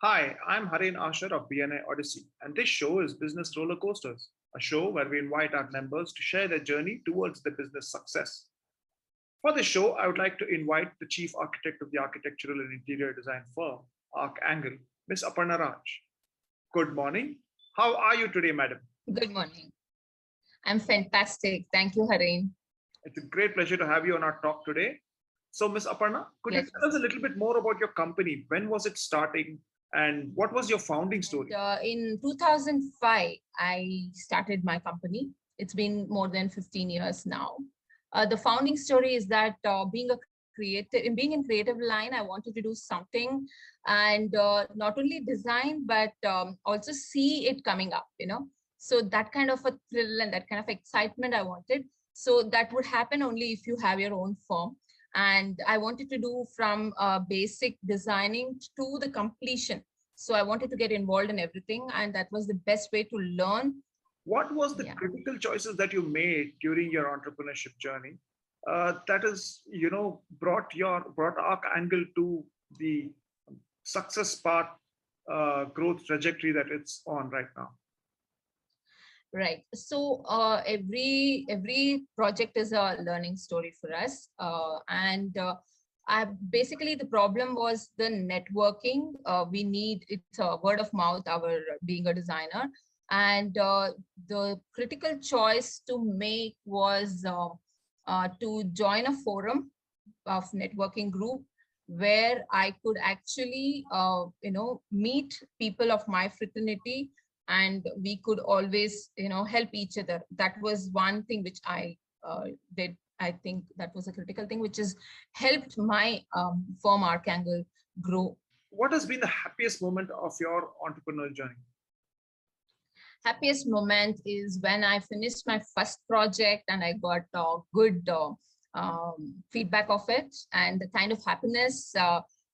Hi, I'm Harin Ashar of BNA Odyssey, and this show is Business Roller Coasters, a show where we invite our members to share their journey towards their business success. For this show, I would like to invite the Chief Architect of the architectural and interior design firm, ArchAngle, Miss Aparna Raj. Good morning. How are you today, madam? Good morning. I'm fantastic. Thank you, Harin. It's a great pleasure to have you on our talk today. So, Miss Aparna, could you tell us a little bit more about your company? When was it starting, and what was your founding story? In 2005, I started my company. It's been more than 15 years now. The founding story is that being in creative line, I wanted to do something and not only design, but also see it coming up, So that kind of a thrill and that kind of excitement I wanted. So that would happen only if you have your own firm. And I wanted to do from basic designing to the completion. So I wanted to get involved in everything, and that was the best way to learn. What was the critical choices that you made during your entrepreneurship journey that is, brought ArchAngle to the success path, growth trajectory that it's on right now? Right. So every project is a learning story for us. Basically, the problem was the networking. It's a word of mouth, our being a designer. And the critical choice to make was to join a forum of networking group where I could actually, meet people of my fraternity, and we could always, help each other. That was one thing which I did. I think that was a critical thing, which has helped my firm ArchAngle grow. What has been the happiest moment of your entrepreneurial journey? Happiest moment is when I finished my first project and I got good feedback of it, and the kind of happiness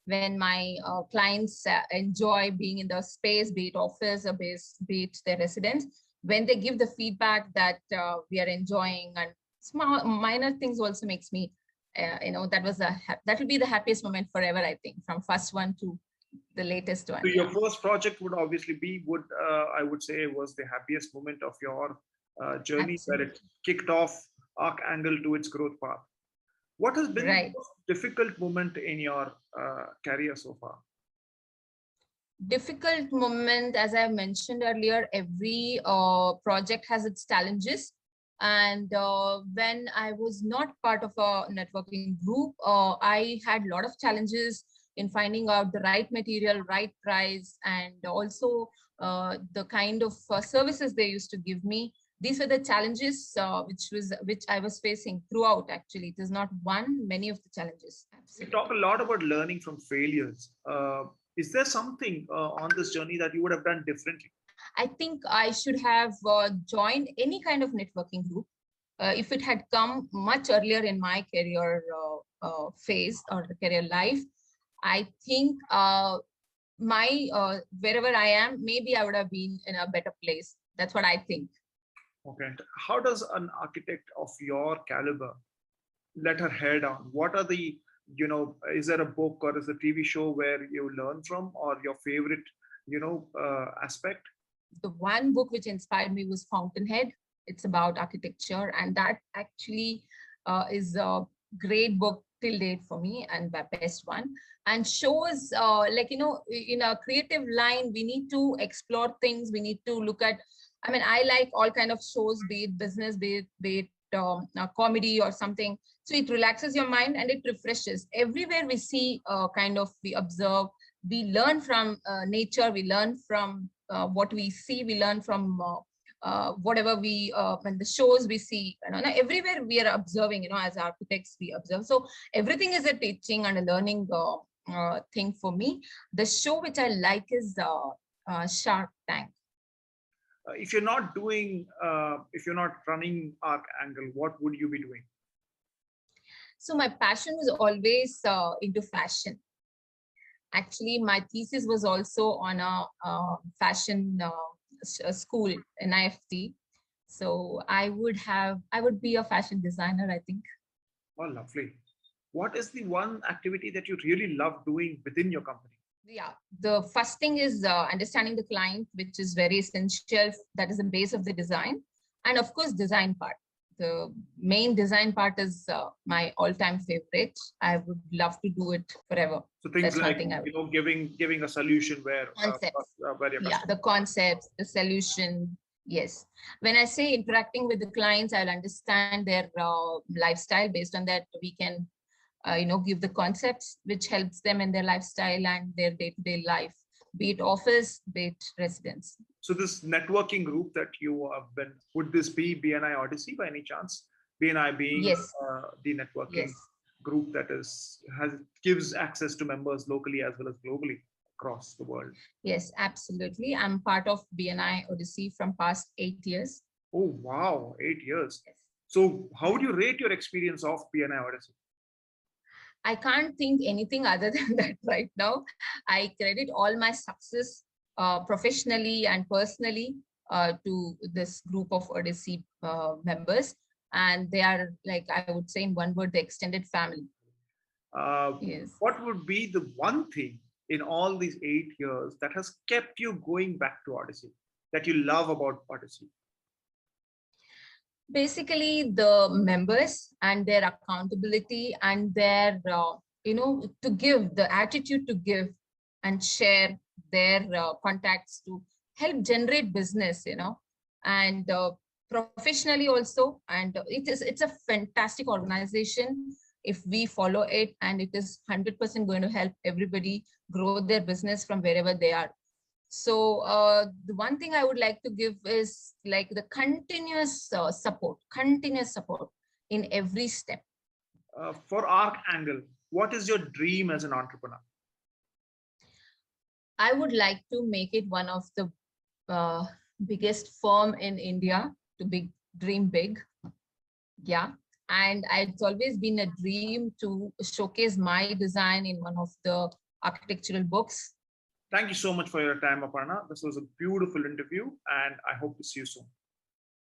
when my clients enjoy being in the space, be it office or be it their residence, when they give the feedback that we are enjoying, and small minor things also makes me, that will be the happiest moment forever, I think, from first one to the latest one. So your first project would obviously be I would say was the happiest moment of your journey. Absolutely. Where it kicked off ArchAngle to its growth path. What has been the most difficult moment in your career so far? Difficult moment, as I mentioned earlier, every project has its challenges. And when I was not part of a networking group, I had a lot of challenges in finding out the right material, right price, and also the kind of services they used to give me. These were the challenges which I was facing throughout. Actually, it is not one, many of the challenges. Absolutely. We talk a lot about learning from failures. Is there something on this journey that you would have done differently? I think I should have joined any kind of networking group if it had come much earlier in my career phase or career life. I think wherever I am, maybe I would have been in a better place. That's what I think. Okay. How does an architect of your caliber let her hair down? What are the, is there a book or is a TV show where you learn from, or your favorite, aspect? The one book which inspired me was Fountainhead. It's about architecture, and that actually is a great book till date for me, and the best one. And shows in a creative line, we need to explore things. We need to look at, I like all kind of shows, be it business, be it comedy or something. So it relaxes your mind and it refreshes. Everywhere we see we observe, we learn from nature, we learn from what we see, we learn from whatever when the shows we see, everywhere we are observing, as architects we observe. So everything is a teaching and a learning thing for me. The show which I like is Shark Tank. If you're not running ArchAngle, what would you be doing? So my passion was always into fashion. Actually, my thesis was also on a fashion school in IFT. So I would be a fashion designer, I think. Oh, lovely. What is the one activity that you really love doing within your company? Yeah, the first thing is understanding the client, which is very essential. That is the base of the design. And of course, design part. The main design part is my all-time favorite. I would love to do it forever. So things That's one like, thing I would. giving a solution Concepts. where your Yeah, the customer. concepts, the solution. Yes. When I say interacting with the clients, I'll understand their lifestyle. Based on that, we can give the concepts which helps them in their lifestyle and their day-to-day life, be it office, be it residence. So this networking group that you have been, would this be BNI Odyssey by any chance? BNI being Yes, the networking yes, group that gives access to members locally as well as globally across the world. yes, absolutely. I'm part of BNI Odyssey from past 8 years. Oh wow, 8 years. Yes. So how would you rate your experience of BNI Odyssey? I can't think anything other than that right now. I credit all my success professionally and personally to this group of Odyssey members. And they are, like, I would say in one word, the extended family. Uh, Yes. what would be the one thing in all these 8 years that has kept you going back to Odyssey, that you love about Odyssey? Basically, the members and their accountability and their, to give, the attitude to give and share their contacts to help generate business, and professionally also. And it's a fantastic organization if we follow it, and it is 100% going to help everybody grow their business from wherever they are. So the one thing I would like to give is like the continuous support in every step. For ArchAngle, what is your dream as an entrepreneur? I would like to make it one of the uh, biggest firm in India to dream big. Yeah. And it's always been a dream to showcase my design in one of the architectural books. Thank you so much for your time, Aparna. This was a beautiful interview, and I hope to see you soon.